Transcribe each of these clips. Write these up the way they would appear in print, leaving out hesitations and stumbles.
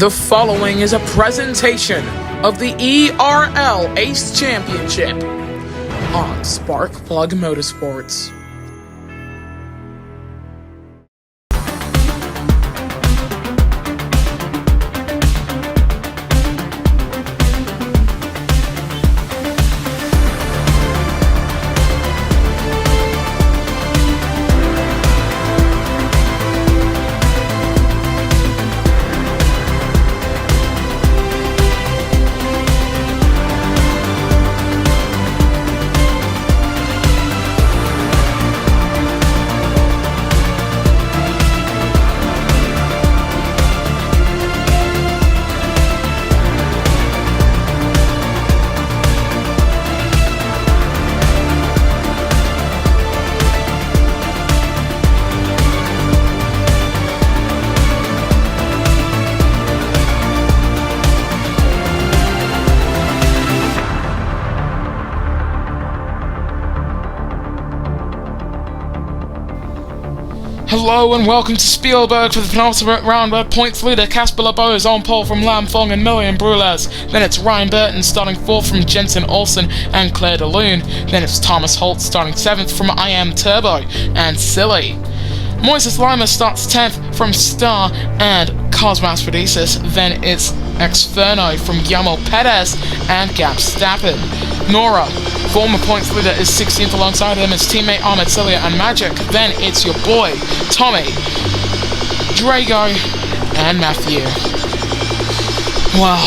The following is a presentation of the ERL Ace Championship on Sparkplug Motorsports. Hello and welcome to Spielberg for the penultimate round where points leader Casper LeBeau is on pole from Lam Fong and Million Brulers. Then it's Ryan Burton starting 4th from Jensen Olsen and Claire de Lune. Then it's Thomas Holt starting 7th from I Am Turbo and Silly. Moises Lima starts 10th from Star and Cosmas Rhodesis. Then it's Exferno from Guillermo Perez and Gab Stappen. Nora, former points leader, is 16th alongside him as teammate Ahmed Celia and Magic. Then it's your boy, Tommy, Drago, and Matthew. Well,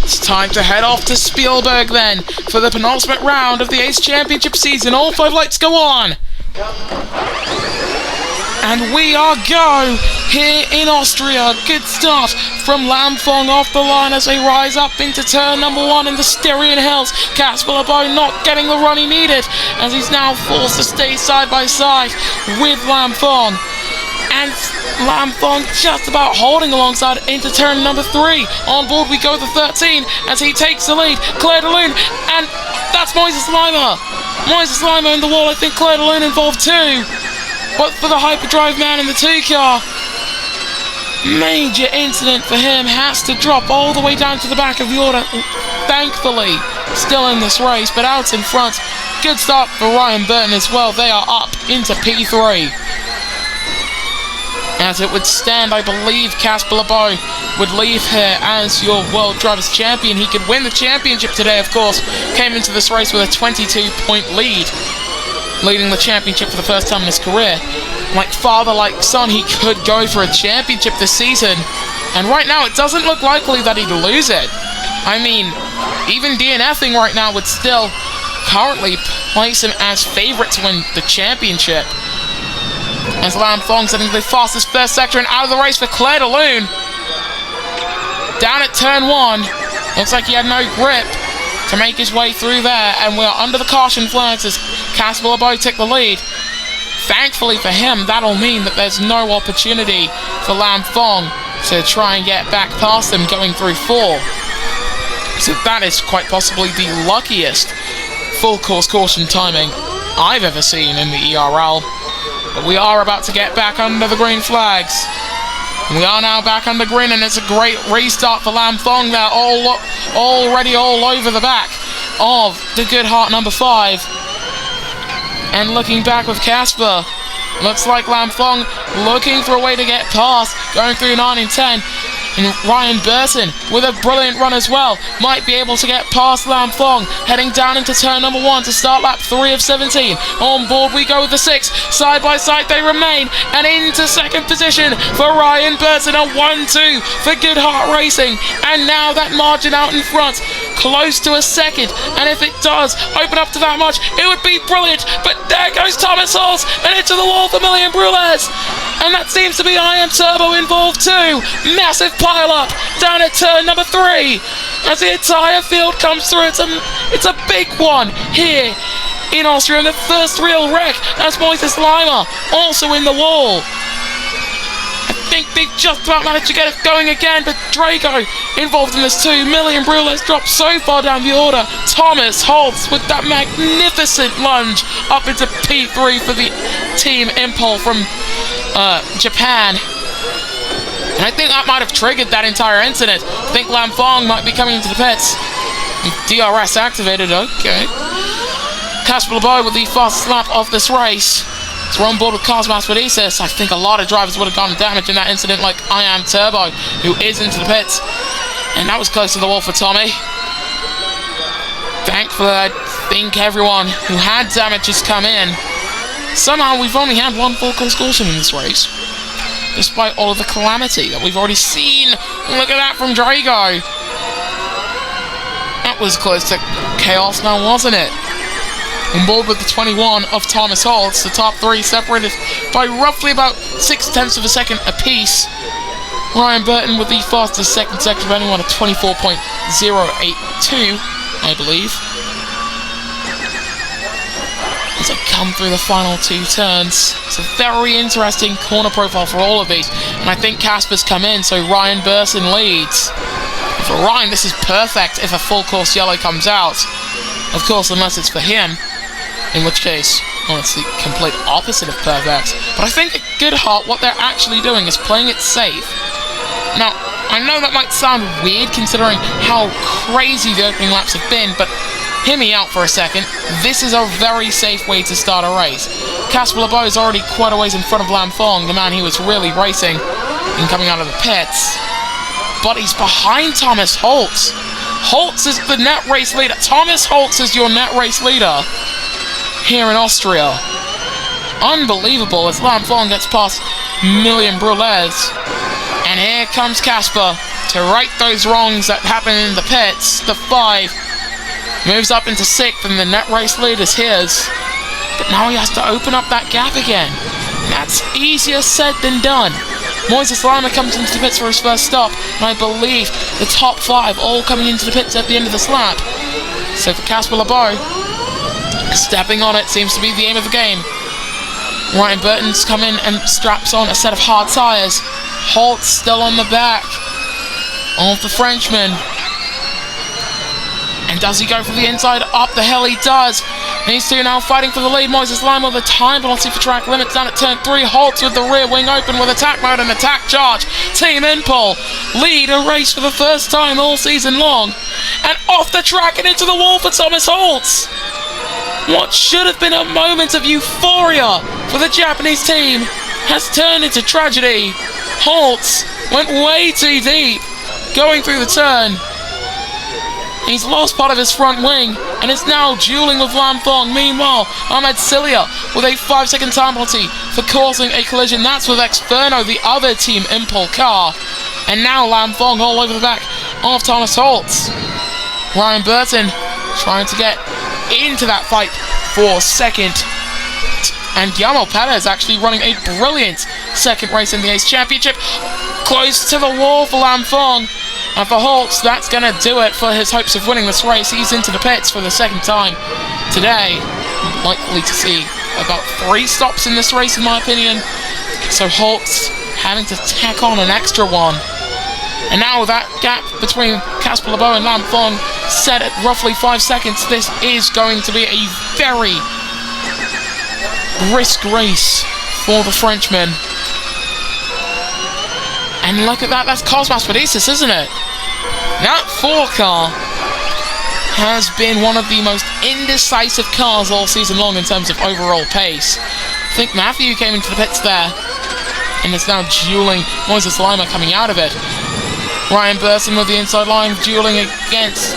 it's time to head off to Spielberg then for the penultimate round of the Ace Championship season. All 5 lights go on! And we are go here in Austria. Good start from Lam Fong off the line as they rise up into turn number 1 in the Styrian Hills. Casper LeBeau not getting the run he needed as he's now forced to stay side by side with Lam Fong. And Lam Fong just about holding alongside into turn number 3. On board we go with the 13 as he takes the lead. Claire de Lune, and that's Moises Lima. Moises Lima in the wall. I think Claire de Lune involved too. But for the hyperdrive man in the 2 car, major incident for him, has to drop all the way down to the back of the order. Thankfully, still in this race, but out in front. Good start for Ryan Burton as well. They are up into P3. As it would stand, I believe Casper LeBeau would leave here as your World Drivers' Champion. He could win the championship today, of course. Came into this race with a 22-point lead, leading the championship for the first time in his career. Like father, like son, he could go for a championship this season. And right now, it doesn't look likely that he'd lose it. I mean, even DNFing right now would still currently place him as favourite to win the championship. As Lam Fong setting the fastest first sector and out of the race for Claire de Lune. Down at turn 1. Looks like he had no grip to make his way through there, and we're under the caution flags as Casper LeBeau took the lead. Thankfully for him, that'll mean that there's no opportunity for Lam Fong to try and get back past him going through 4. So that is quite possibly the luckiest full course caution timing I've ever seen in the ERL. But we are about to get back under the green flags. We are now back under green, and it's a great restart for Lam Fong there, already all over the back of the Good Heart number 5. And looking back with Casper, looks like Lam Fong looking for a way to get past, going through 9 and 10. And Ryan Burton, with a brilliant run as well, might be able to get past Lam Fong, heading down into turn number 1 to start lap 3 of 17. On board we go with the 6, side by side they remain, and into 2nd position for Ryan Burton, a 1-2 for Good Heart Racing. And now that margin out in front, close to a 2nd, and if it does open up to that much, it would be brilliant. But there goes Thomas Holt, and into the wall for Million Brulers. And that seems to be I Am Turbo involved too. Massive pile up down at turn number 3 as the entire field comes through. It's a big one here in Austria, and the first real wreck as Moises Lima also in the wall. I think they've just about managed to get it going again, but Drago involved in this too. Million Brulers dropped so far down the order. Thomas Holt with that magnificent lunge up into P3 for the Team Impol from Japan. And I think that might have triggered that entire incident. I think Lam Fong might be coming into the pits. DRS activated, okay. Casper LeBeau with the fastest lap of this race. So we're on board with Cosmas Medicis. I think a lot of drivers would have gotten damaged in that incident, like I Am Turbo, who is into the pits. And that was close to the wall for Tommy. Thankfully, I think everyone who had damages come in. Somehow, we've only had one full course caution in this race, despite all of the calamity that we've already seen. Look at that from Drago. That was close to chaos now, wasn't it? On board with the 21 of Thomas Holtz, the top three separated by roughly about 0.6 of a second apiece. Ryan Burton with the fastest second sector of anyone at 24.082, I believe. As I come through the final two turns, it's a very interesting corner profile for all of these. And I think Casper's come in, so Ryan Burton leads. For Ryan, this is perfect if a full course yellow comes out. Of course, unless it's for him. In which case, well, it's the complete opposite of perfect. But I think at Goodhart, what they're actually doing is playing it safe. Now, I know that might sound weird considering how crazy the opening laps have been, but hear me out for a second. This is a very safe way to start a race. Casper LeBeau is already quite a ways in front of Lam Fong, the man he was really racing and coming out of the pits. But he's behind Thomas Holtz. Holtz is the net race leader. Thomas Holtz is your net race leader here in Austria. Unbelievable as Lam Fong gets past Million Brulez. And here comes Casper to right those wrongs that happened in the pits. The 5 moves up into 6th and the net race lead is his. But now he has to open up that gap again. That's easier said than done. Moises Lima comes into the pits for his first stop, and I believe the top 5 all coming into the pits at the end of this lap. So for Casper LeBeau, stepping on it seems to be the aim of the game. Ryan Burton's come in and straps on a set of hard tyres. Holtz still on the back of the Frenchman. And does he go for the inside? Up the hill he does. These two now fighting for the lead. Moises Lima with the time penalty for track limits down at turn 3. Holtz with the rear wing open with attack mode and attack charge. Team Impol lead a race for the first time all season long. And off the track and into the wall for Thomas Holtz. What should have been a moment of euphoria for the Japanese team has turned into tragedy. Holtz went way too deep going through the turn. He's lost part of his front wing and is now dueling with Lam Fong. Meanwhile, Ahmed Cilia with a 5-second time penalty for causing a collision. That's with Exferno, the other Team Impol car. And now Lam Fong all over the back of Thomas Holtz. Ryan Burton trying to get into that fight for second. And Guillermo Perez actually running a brilliant second race in the Ace Championship. Close to the wall for Lam Fong. And for Holtz, that's going to do it for his hopes of winning this race. He's into the pits for the second time today. Likely to see about 3 stops in this race, in my opinion. So Holtz having to tack on an extra one. And now with that gap between Casper LeBeau and Lam Fong set at roughly 5 seconds, this is going to be a very brisk race for the Frenchman. And look at that, that's Cosmas Medicis, isn't it? That 4 car has been one of the most indecisive cars all season long in terms of overall pace. I think Matthew came into the pits there and is now dueling Moises Lima coming out of it. Ryan Burton with the inside line dueling against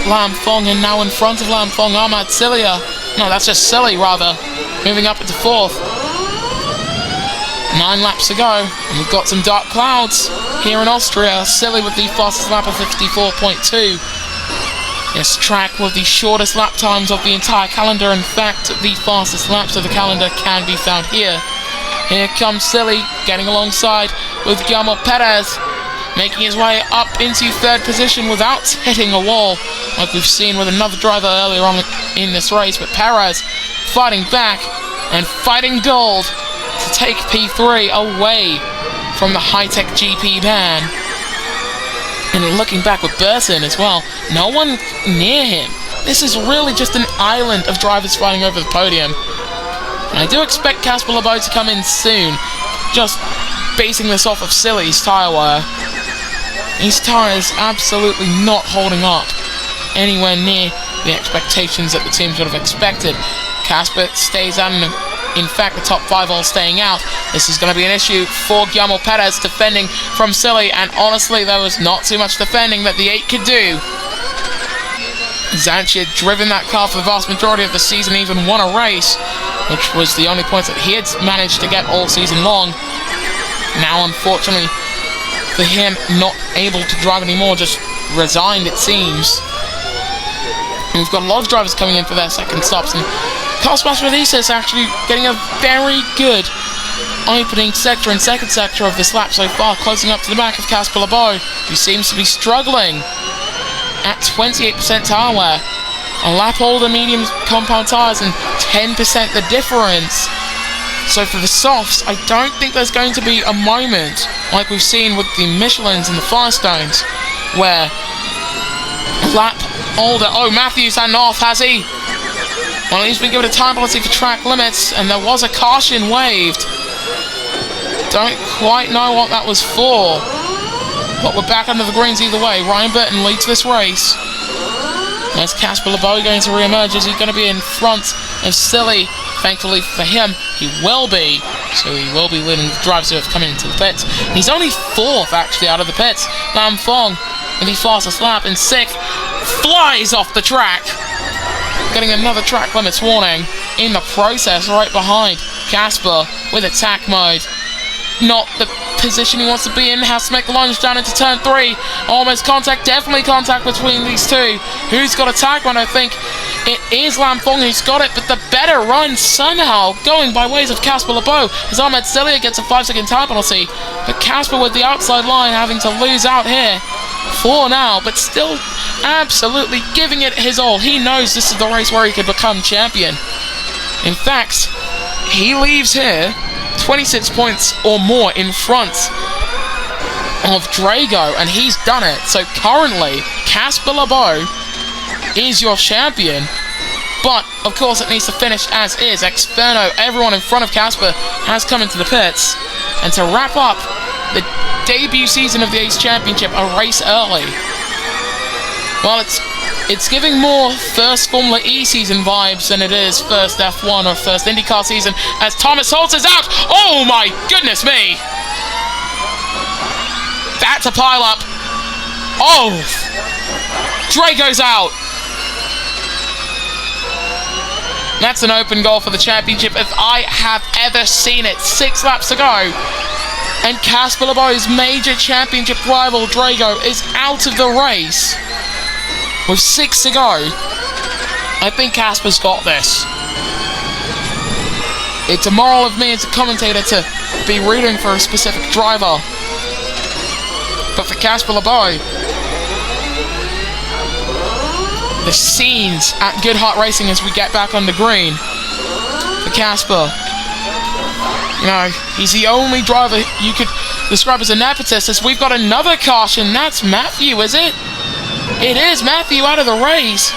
Lam Fong, and now in front of Lam Fong, Ahmad Cilia. No, that's just Silly rather. Moving up into 4th. 9 laps to go, and we've got some dark clouds here in Austria. Silly with the fastest lap of 54.2. This track with the shortest lap times of the entire calendar. In fact, the fastest laps of the calendar can be found here. Here comes Silly, getting alongside with Guillermo Perez, making his way up into 3rd position without hitting a wall, like we've seen with another driver earlier on in this race. But Perez fighting back and fighting gold to take P3 away from the high-tech GP man. And looking back with Burton as well, no one near him. This is really just an island of drivers fighting over the podium. And I do expect Casper LeBeau to come in soon. Just basing this off of Silly's tyre wear. His tyre is absolutely not holding up anywhere near the expectations that the teams would have expected. Casper stays out, and in fact the top 5 all staying out. This is going to be an issue for Guillermo Perez defending from Silly, and honestly there was not too much defending that the 8 could do. Zanchi had driven that car for the vast majority of the season, even won a race, which was the only points that he had managed to get all season long. Now, unfortunately for him, not able to drive anymore, just resigned it seems. And we've got a lot of drivers coming in for their second stops, and Carlos Masvidal is actually getting a very good opening sector and second sector of this lap so far, closing up to the back of Casper Lebow, who seems to be struggling at 28% tyre wear. A lap older medium compound tyres and 10% the difference. So for the softs, I don't think there's going to be a moment like we've seen with the Michelins and the Firestones, where a lap older... Oh, Matthew's had off, has he? Well, he's been given a time penalty for track limits, and there was a caution waived. Don't quite know what that was for, but we're back under the greens either way. Ryan Burton leads this race. There's Casper Lebow going to re-emerge. Is he going to be in front of Silly? Thankfully for him, he will be. So he will be leading the drivers who have come into the pits. And he's only 4th, actually, out of the pits. Lam Fong, in the fastest lap, in 6th, flies off the track. Getting another track limits warning in the process, right behind Casper with attack mode. Not the position he wants to be in. Has to make the lunge down into turn 3. Almost contact, definitely contact between these two. Who's got attack mode? I think it is Lam Fong who's got it, but the better run somehow going by ways of Casper Lebow, as Ahmed Celia gets a 5-second time penalty, but Casper with the outside line having to lose out here for now, but still absolutely giving it his all. He knows this is the race where he could become champion. In fact, he leaves here 26 points or more in front of Drago, and he's done it. So currently, Casper Lebow is your champion, but of course it needs to finish as is. Exferno, everyone in front of Casper, has come into the pits, and to wrap up the debut season of the Ace Championship a race early, well, it's giving more first Formula E season vibes than it is first F1 or first IndyCar season, as Thomas Holtz is out. Oh my goodness me! That's a pile up. Oh! Drago's out. That's an open goal for the championship if I have ever seen it. 6 laps to go, and Casper Lebow's major championship rival Drago is out of the race with 6 to go. I think Casper's got this. It's immoral of me as a commentator to be rooting for a specific driver, but for Casper Lebow, the scenes at Good Heart Racing as we get back on the green for Casper. You know, he's the only driver you could describe as a nepotist, as we've got another caution. That's Matthew, is it? It is Matthew out of the race.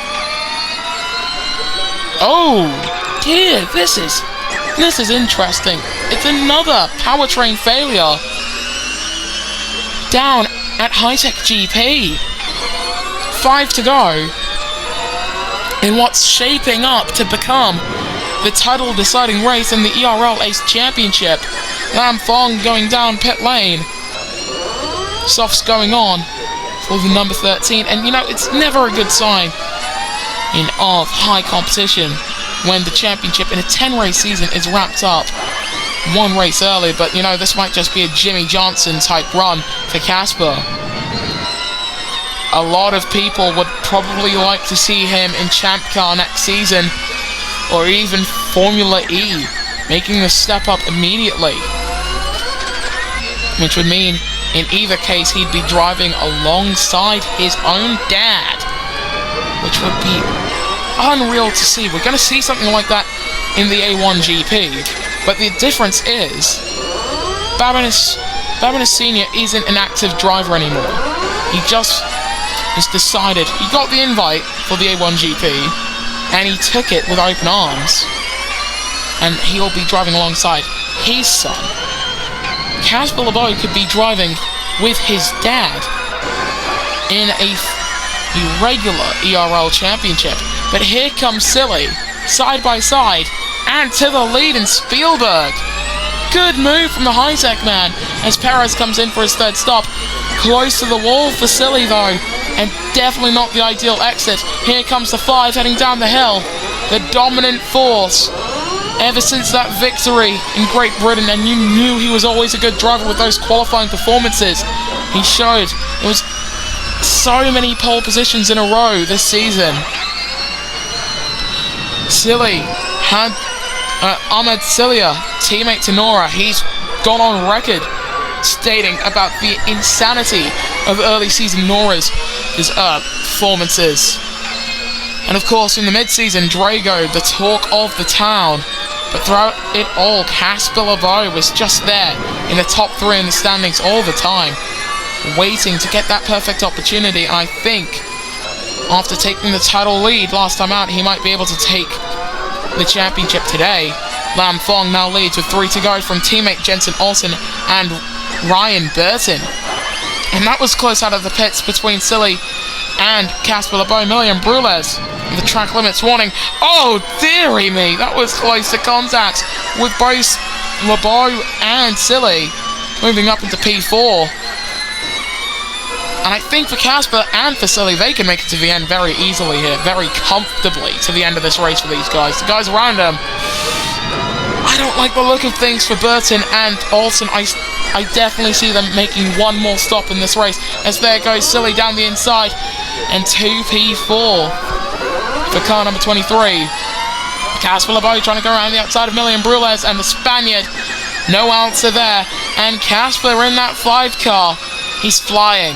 Oh dear, this is interesting. It's another powertrain failure down at High Tech GP. 5 to go in what's shaping up to become the title deciding race in the ERL Ace Championship. Lam Fong going down pit lane. Softs going on for the number 13, and you know, it's never a good sign of high competition when the championship in a 10-race season is wrapped up 1 race early. But you know, this might just be a Jimmy Johnson type run for Casper. A lot of people would probably like to see him in Champ Car next season, or even Formula E, making the step up immediately, which would mean in either case he'd be driving alongside his own dad, which would be unreal to see. We're going to see something like that in the A1 GP, but the difference is Babinis Sr. isn't an active driver anymore. He just has decided, he got the invite for the A1 GP and he took it with open arms, and he'll be driving alongside his son Casper LeBeau could be driving with his dad in a regular ERL championship. But here comes Silly, side by side, and to the lead in Spielberg. Good move from the high-tech man as Perez comes in for his third stop. Close to the wall for Silly though, and definitely not the ideal exit. Here comes the 5 heading down the hill. The dominant force ever since that victory in Great Britain, and you knew he was always a good driver with those qualifying performances. He showed it was so many pole positions in a row this season. Silly had Ahmed Cilia, teammate to Nora. He's gone on record stating about the insanity of early season Nora's performances. And of course in the mid-season, Drago, the talk of the town. But throughout it all, Casper LeBeau was just there in the top 3 in the standings all the time, waiting to get that perfect opportunity. And I think after taking the title lead last time out, he might be able to take the championship today. Lam Fong now leads with 3 to go from teammate Jensen Olsen and Ryan Burton. And that was close out of the pits between Silly and Casper LeBeau. Million Brules, the track limits warning. Oh, dearie me, that was close to contact with both LeBeau and Silly moving up into P4. And I think for Casper and for Silly, they can make it to the end very easily here, very comfortably to the end of this race for these guys. The guys around them, I don't like the look of things for Burton and Olsen. I definitely see them making one more stop in this race, as there goes Silly down the inside, and 2P4 for car number 23. Casper LeBeau trying to go around the outside of Million Brules, and the Spaniard, no answer there, and Casper in that 5 car, he's flying.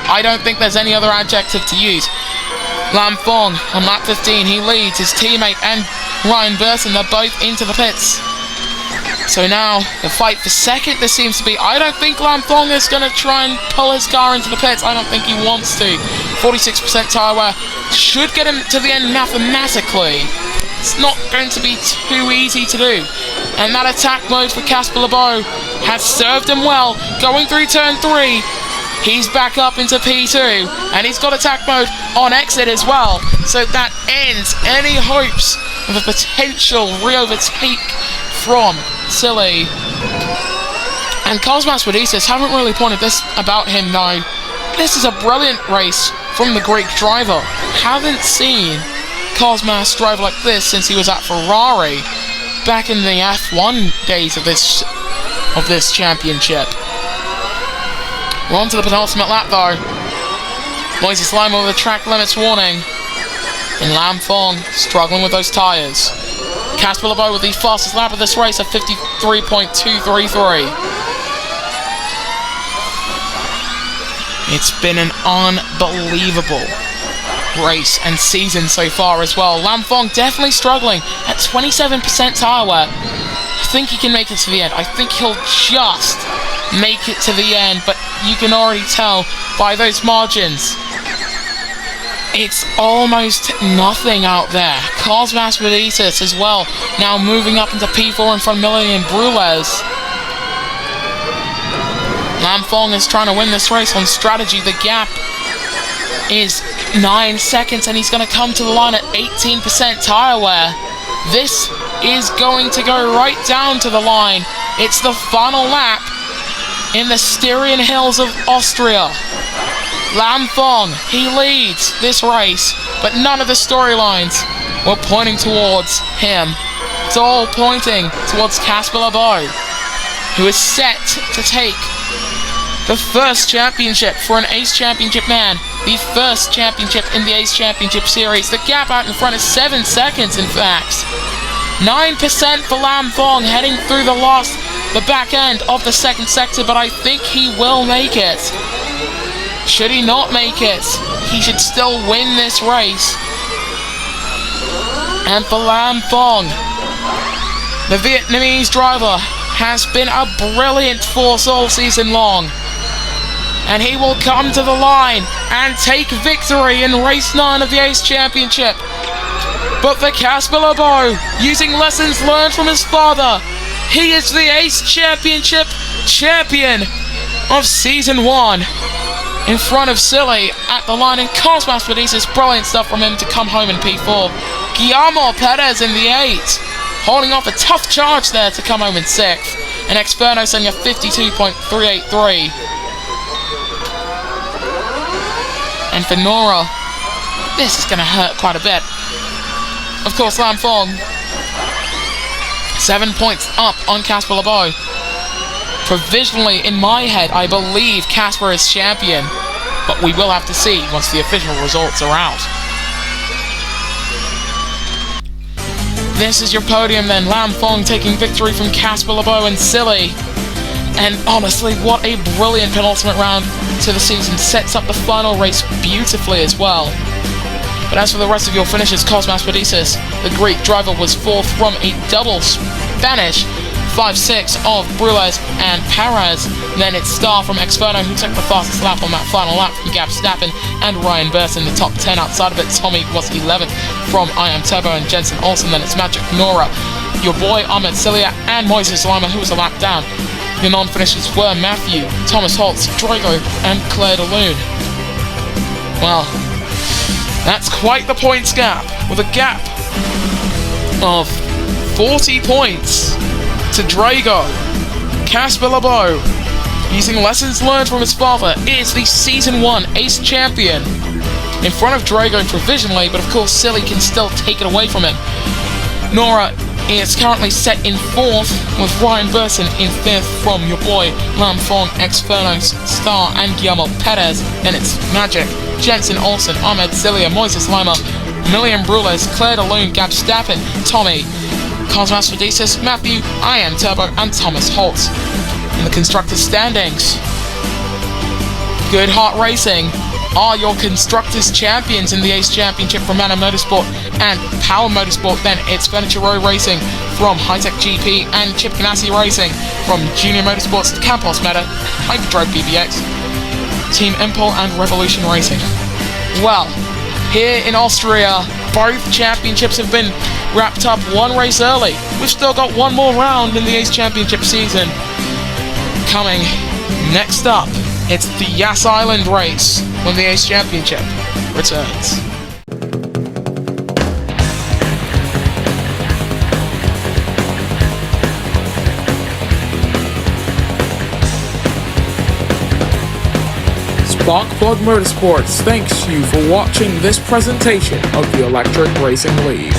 I don't think there's any other adjective to use. Lam Fong on lap 15, he leads his teammate and Ryan Burton, they're both into the pits. So now, the fight for second, this seems to be, I don't think Lam Fong is going to try and pull his car into the pits. I don't think he wants to. 46% tyre wear should get him to the end mathematically. It's not going to be too easy to do. And that attack mode for Casper LeBeau has served him well. Going through turn 3, he's back up into P2, and he's got attack mode on exit as well. So that ends any hopes of a potential re-overtake from Silly. And Cosmas Rodicis haven't really pointed this about him though. This is a brilliant race from the Greek driver. Haven't seen Cosmas drive like this since he was at Ferrari back in the F1 days of this championship. We're on to the penultimate lap though. Moises Lima with a track limits warning. And Lam Fong struggling with those tyres. Casper LeBeau with the fastest lap of this race at 53.233. It's been an unbelievable race and season so far as well. Lam Fong definitely struggling at 27% tyre wear. I think he can make it to the end. I think he'll just make it to the end, but you can already tell by those margins. It's almost nothing out there. Cosmas Rodicis as well, now moving up into P4 in front of Million Brules. Lam Fong is trying to win this race on strategy. The gap is 9 seconds, and he's going to come to the line at 18% tyre wear. This is going to go right down to the line. It's the final lap in the Styrian Hills of Austria. Lam Fong, he leads this race, but none of the storylines were pointing towards him. It's all pointing towards Casper LeBeau, who is set to take the first championship for an Ace Championship man, the first championship in the Ace Championship Series. The gap out in front is 7 seconds, in fact. 9% for Lam Fong heading through the back end of the second sector, but I think he will make it. Should he not make it, he should still win this race. And for Lam Fong, the Vietnamese driver has been a brilliant force all season long. And he will come to the line and take victory in race 9 of the Ace Championship. But for Casper LeBeau, using lessons learned from his father, He is the Ace Championship champion of Season 1. In front of Silly at the line, and Cosmas Padisis, brilliant stuff from him to come home in P4. Guillermo Perez in the 8, holding off a tough charge there to come home in 6th. And Experno sending a 52.383. And for Nora, this is going to hurt quite a bit. Of course, Lam Fong, 7 points up on Casper LeBeau. Provisionally, in my head, I believe Casper is champion, but we will have to see once the official results are out. This is your podium then, Lam Fong taking victory from Casper LeBeau and Silly. And honestly, what a brilliant penultimate round to the season. Sets up the final race beautifully as well. But as for the rest of your finishes, Cosmas Padisis, the Greek driver, was 4th from a double Spanish 5-6 of Brules and Perez. Then it's Star from Experno, who took the fastest lap on that final lap from Gab Stappen, and Ryan Burst in the top 10. Outside of it, Tommy was 11th from I Am Turbo and Jensen Olsen. Then it's Magic Nora, your boy Ahmed Cilia, and Moises Lima, who was a lap down. The non-finishers were Matthew, Thomas Holtz, Drago, and Claire de Lune. Well, that's quite the points gap, with a gap of 40 points to Drago. Casper LeBeau, using lessons learned from his father, is the Season 1 Ace Champion. In front of Drago provisionally, but of course Silly can still take it away from him. Nora is currently set in 4th, with Ryan Burson in 5th from your boy Lam Fong, Exfernos, Star, and Guillermo Perez. Then it's Magic, Jensen Olsen, Ahmed Cilia, Moises Lima, Milliam Brules, Claire de Lune, Gab Stappen, Tommy, Cosmas Padisis, Matthew, I Am Turbo, and Thomas Holtz. In the Constructors' standings, Good Heart Racing are your Constructors' champions in the Ace Championship from Mana Motorsport and Power Motorsport. Then it's Furniture Row Racing from Hightech GP and Chip Ganassi Racing from Junior Motorsports, Campos Meta, Hyperdrive BBX, Team Impel, and Revolution Racing. Well, here in Austria, both championships have been wrapped up one race early. We've still got one more round in the Ace Championship season. Coming next up, it's the Yas Island race when the Ace Championship returns. Sparkplug Motorsports thanks you for watching this presentation of the Electric Racing League.